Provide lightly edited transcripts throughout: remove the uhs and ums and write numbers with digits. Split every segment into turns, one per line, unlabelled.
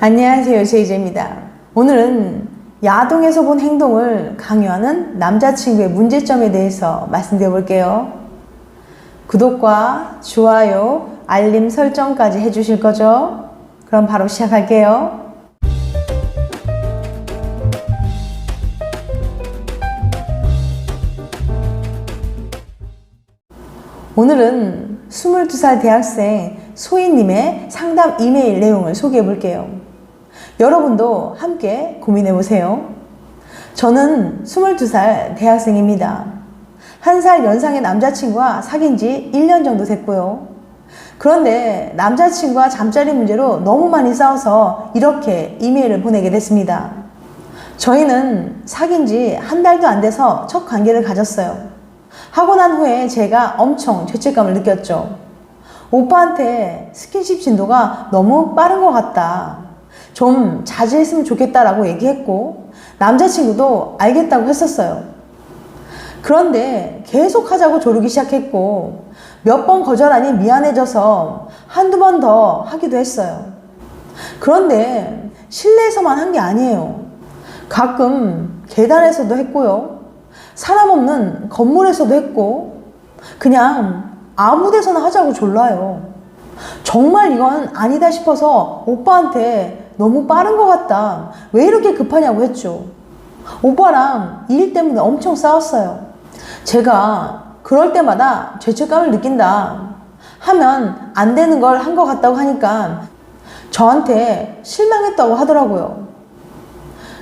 안녕하세요, 제이제입니다. 오늘은 야동에서 본 행동을 강요하는 남자친구의 문제점에 대해서 말씀드려 볼게요. 구독과 좋아요, 알림 설정까지 해주실 거죠? 그럼 바로 시작할게요. 오늘은 22살 대학생 소희님의 상담 이메일 내용을 소개해 볼게요. 여러분도 함께 고민해 보세요. 저는 22살 대학생입니다. 1살 연상의 남자친구와 사귄 지 1년 정도 됐고요. 그런데 남자친구와 잠자리 문제로 너무 많이 싸워서 이렇게 이메일을 보내게 됐습니다. 저희는 사귄 지 한 달도 안 돼서 첫 관계를 가졌어요. 하고 난 후에 제가 엄청 죄책감을 느꼈죠. 오빠한테 스킨십 진도가 너무 빠른 것 같다. 좀 자제했으면 좋겠다라고 얘기했고 남자친구도 알겠다고 했었어요. 그런데 계속 하자고 조르기 시작했고 몇 번 거절하니 미안해져서 한두 번 더 하기도 했어요. 그런데 실내에서만 한 게 아니에요. 가끔 계단에서도 했고요. 사람 없는 건물에서도 했고 그냥 아무 데서나 하자고 졸라요. 정말 이건 아니다 싶어서 오빠한테 너무 빠른 것 같다. 왜 이렇게 급하냐고 했죠. 오빠랑 일 때문에 엄청 싸웠어요. 제가 그럴 때마다 죄책감을 느낀다 하면 안 되는 걸 한 것 같다고 하니까 저한테 실망했다고 하더라고요.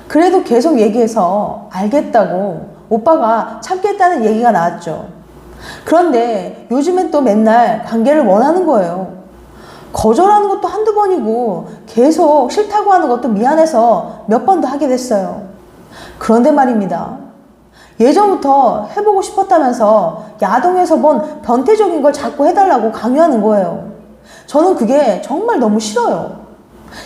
그래도 계속 얘기해서 알겠다고 오빠가 참겠다는 얘기가 나왔죠. 그런데 요즘엔 또 맨날 관계를 원하는 거예요. 거절하는 것도 한두 번이고 계속 싫다고 하는 것도 미안해서 몇 번도 하게 됐어요. 그런데 말입니다. 예전부터 해보고 싶었다면서 야동에서 본 변태적인 걸 자꾸 해달라고 강요하는 거예요. 저는 그게 정말 너무 싫어요.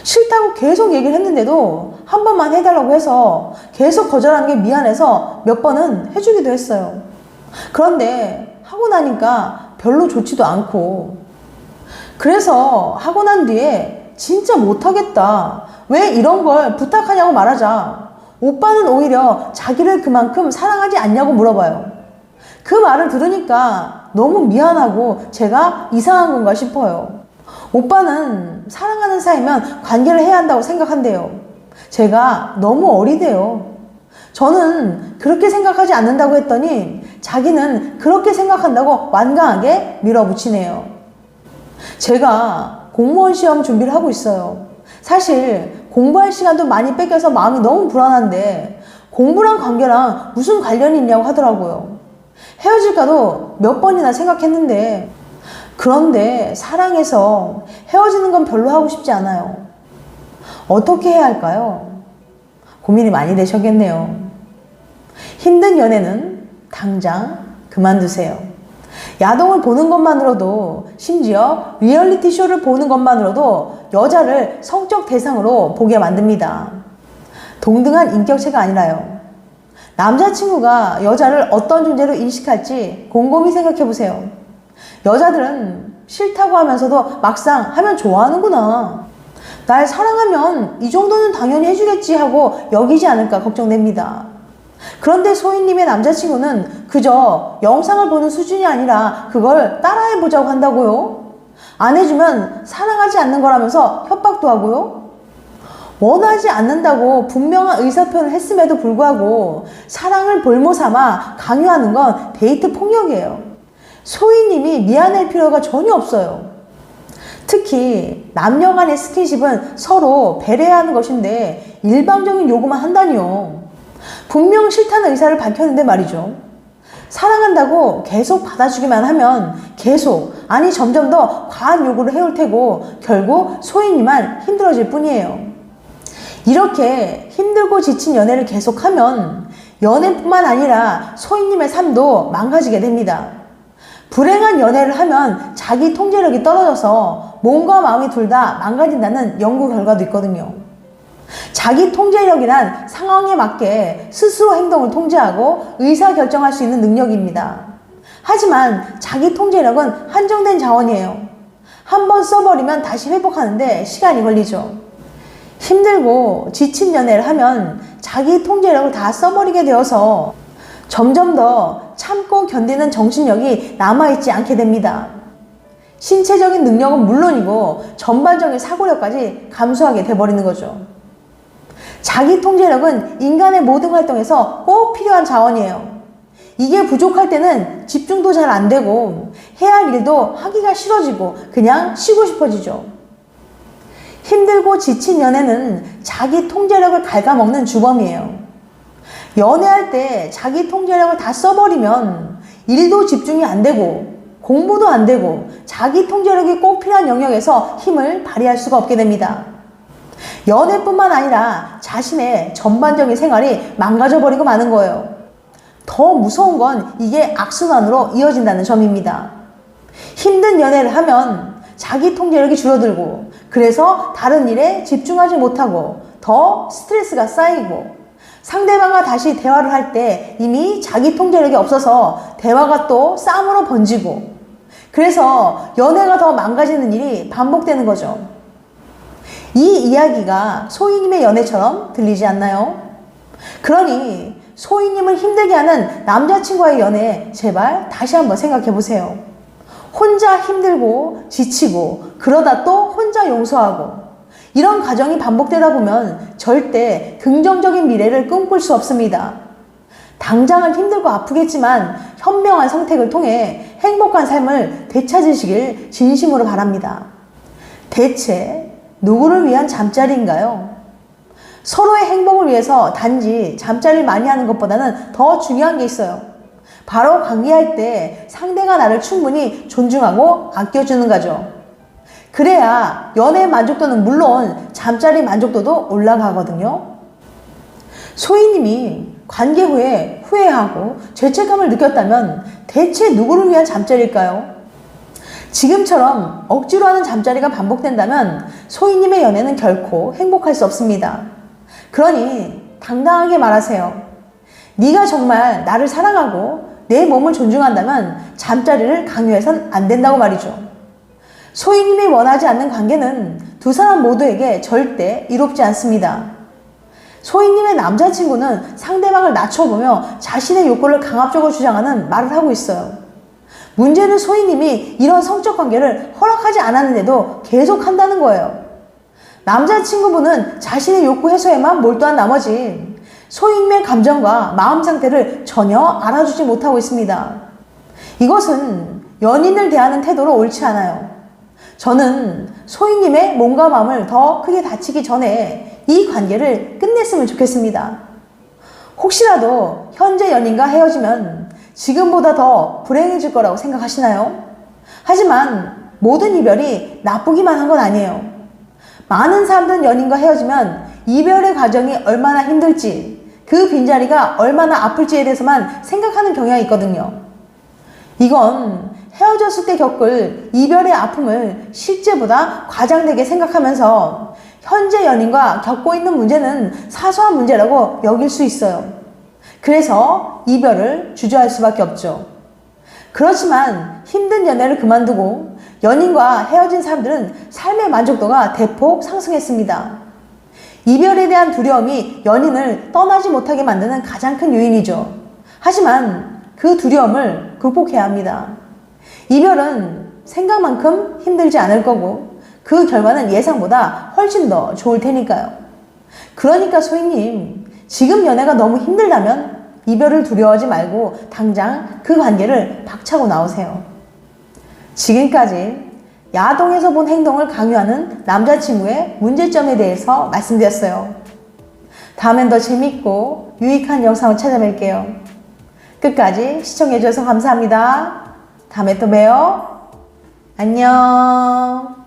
싫다고 계속 얘기를 했는데도 한 번만 해달라고 해서 계속 거절하는 게 미안해서 몇 번은 해주기도 했어요. 그런데 하고 나니까 별로 좋지도 않고 그래서 하고 난 뒤에 진짜 못하겠다. 왜 이런 걸 부탁하냐고 말하자. 오빠는 오히려 자기를 그만큼 사랑하지 않냐고 물어봐요. 그 말을 들으니까 너무 미안하고 제가 이상한 건가 싶어요. 오빠는 사랑하는 사이면 관계를 해야 한다고 생각한대요. 제가 너무 어리대요. 저는 그렇게 생각하지 않는다고 했더니 자기는 그렇게 생각한다고 완강하게 밀어붙이네요. 제가 공무원 시험 준비를 하고 있어요. 사실 공부할 시간도 많이 뺏겨서 마음이 너무 불안한데 공부랑 관계랑 무슨 관련이 있냐고 하더라고요. 헤어질까도 몇 번이나 생각했는데 그런데 사랑해서 헤어지는 건 별로 하고 싶지 않아요. 어떻게 해야 할까요? 고민이 많이 되셨겠네요. 힘든 연애는 당장 그만두세요. 야동을 보는 것만으로도 심지어 리얼리티 쇼를 보는 것만으로도 여자를 성적 대상으로 보게 만듭니다. 동등한 인격체가 아니라요. 남자친구가 여자를 어떤 존재로 인식할지 곰곰이 생각해 보세요. 여자들은 싫다고 하면서도 막상 하면 좋아하는구나. 날 사랑하면 이 정도는 당연히 해주겠지 하고 여기지 않을까 걱정됩니다. 그런데 소희님의 남자친구는 그저 영상을 보는 수준이 아니라 그걸 따라해보자고 한다고요? 안 해주면 사랑하지 않는 거라면서 협박도 하고요? 원하지 않는다고 분명한 의사표현을 했음에도 불구하고 사랑을 볼모 삼아 강요하는 건 데이트 폭력이에요. 소희님이 미안할 필요가 전혀 없어요. 특히 남녀 간의 스킨십은 서로 배려해야 하는 것인데 일방적인 요구만 한다니요. 분명 싫다는 의사를 밝혔는데 말이죠. 사랑한다고 계속 받아주기만 하면 계속 아니 점점 더 과한 요구를 해올 테고 결국 소희님만 힘들어질 뿐이에요. 이렇게 힘들고 지친 연애를 계속하면 연애뿐만 아니라 소희님의 삶도 망가지게 됩니다. 불행한 연애를 하면 자기 통제력이 떨어져서 몸과 마음이 둘 다 망가진다는 연구 결과도 있거든요. 자기 통제력이란 상황에 맞게 스스로 행동을 통제하고 의사결정할 수 있는 능력입니다. 하지만 자기 통제력은 한정된 자원이에요. 한번 써버리면 다시 회복하는데 시간이 걸리죠. 힘들고 지친 연애를 하면 자기 통제력을 다 써버리게 되어서 점점 더 참고 견디는 정신력이 남아있지 않게 됩니다. 신체적인 능력은 물론이고 전반적인 사고력까지 감소하게 돼버리는 거죠. 자기 통제력은 인간의 모든 활동에서 꼭 필요한 자원이에요. 이게 부족할 때는 집중도 잘 안 되고 해야 할 일도 하기가 싫어지고 그냥 쉬고 싶어지죠. 힘들고 지친 연애는 자기 통제력을 갉아먹는 주범이에요. 연애할 때 자기 통제력을 다 써버리면 일도 집중이 안 되고 공부도 안 되고 자기 통제력이 꼭 필요한 영역에서 힘을 발휘할 수가 없게 됩니다. 연애뿐만 아니라 자신의 전반적인 생활이 망가져버리고 마는 거예요. 더 무서운 건 이게 악순환으로 이어진다는 점입니다. 힘든 연애를 하면 자기 통제력이 줄어들고 그래서 다른 일에 집중하지 못하고 더 스트레스가 쌓이고 상대방과 다시 대화를 할 때 이미 자기 통제력이 없어서 대화가 또 싸움으로 번지고 그래서 연애가 더 망가지는 일이 반복되는 거죠. 이 이야기가 소희님의 연애처럼 들리지 않나요? 그러니 소희님을 힘들게 하는 남자친구와의 연애 제발 다시 한번 생각해 보세요. 혼자 힘들고 지치고 그러다 또 혼자 용서하고 이런 과정이 반복되다 보면 절대 긍정적인 미래를 꿈꿀 수 없습니다. 당장은 힘들고 아프겠지만 현명한 선택을 통해 행복한 삶을 되찾으시길 진심으로 바랍니다. 대체 누구를 위한 잠자리인가요? 서로의 행복을 위해서 단지 잠자리를 많이 하는 것보다는 더 중요한 게 있어요. 바로 관계할 때 상대가 나를 충분히 존중하고 아껴주는 거죠. 그래야 연애 만족도는 물론 잠자리 만족도도 올라가거든요. 소희님이 관계 후에 후회하고 죄책감을 느꼈다면 대체 누구를 위한 잠자리일까요? 지금처럼 억지로 하는 잠자리가 반복된다면 소희님의 연애는 결코 행복할 수 없습니다. 그러니 당당하게 말하세요. 네가 정말 나를 사랑하고 내 몸을 존중한다면 잠자리를 강요해선 안 된다고 말이죠. 소희님이 원하지 않는 관계는 두 사람 모두에게 절대 이롭지 않습니다. 소희님의 남자친구는 상대방을 낮춰보며 자신의 욕구를 강압적으로 주장하는 말을 하고 있어요. 문제는 소희님이 이런 성적 관계를 허락하지 않았는데도 계속 한다는 거예요. 남자친구분은 자신의 욕구 해소에만 몰두한 나머지 소희님의 감정과 마음 상태를 전혀 알아주지 못하고 있습니다. 이것은 연인을 대하는 태도로 옳지 않아요. 저는 소희님의 몸과 마음을 더 크게 다치기 전에 이 관계를 끝냈으면 좋겠습니다. 혹시라도 현재 연인과 헤어지면 지금보다 더 불행해질 거라고 생각하시나요? 하지만 모든 이별이 나쁘기만 한 건 아니에요. 많은 사람들은 연인과 헤어지면 이별의 과정이 얼마나 힘들지, 그 빈자리가 얼마나 아플지에 대해서만 생각하는 경향이 있거든요. 이건 헤어졌을 때 겪을 이별의 아픔을 실제보다 과장되게 생각하면서 현재 연인과 겪고 있는 문제는 사소한 문제라고 여길 수 있어요. 그래서 이별을 주저할 수밖에 없죠. 그렇지만 힘든 연애를 그만두고 연인과 헤어진 사람들은 삶의 만족도가 대폭 상승했습니다. 이별에 대한 두려움이 연인을 떠나지 못하게 만드는 가장 큰 요인이죠. 하지만 그 두려움을 극복해야 합니다. 이별은 생각만큼 힘들지 않을 거고 그 결과는 예상보다 훨씬 더 좋을 테니까요. 그러니까 소희님, 지금 연애가 너무 힘들다면 이별을 두려워하지 말고 당장 그 관계를 박차고 나오세요. 지금까지 야동에서 본 행동을 강요하는 남자친구의 문제점에 대해서 말씀드렸어요. 다음엔 더 재밌고 유익한 영상을 찾아뵐게요. 끝까지 시청해주셔서 감사합니다. 다음에 또 봬요. 안녕.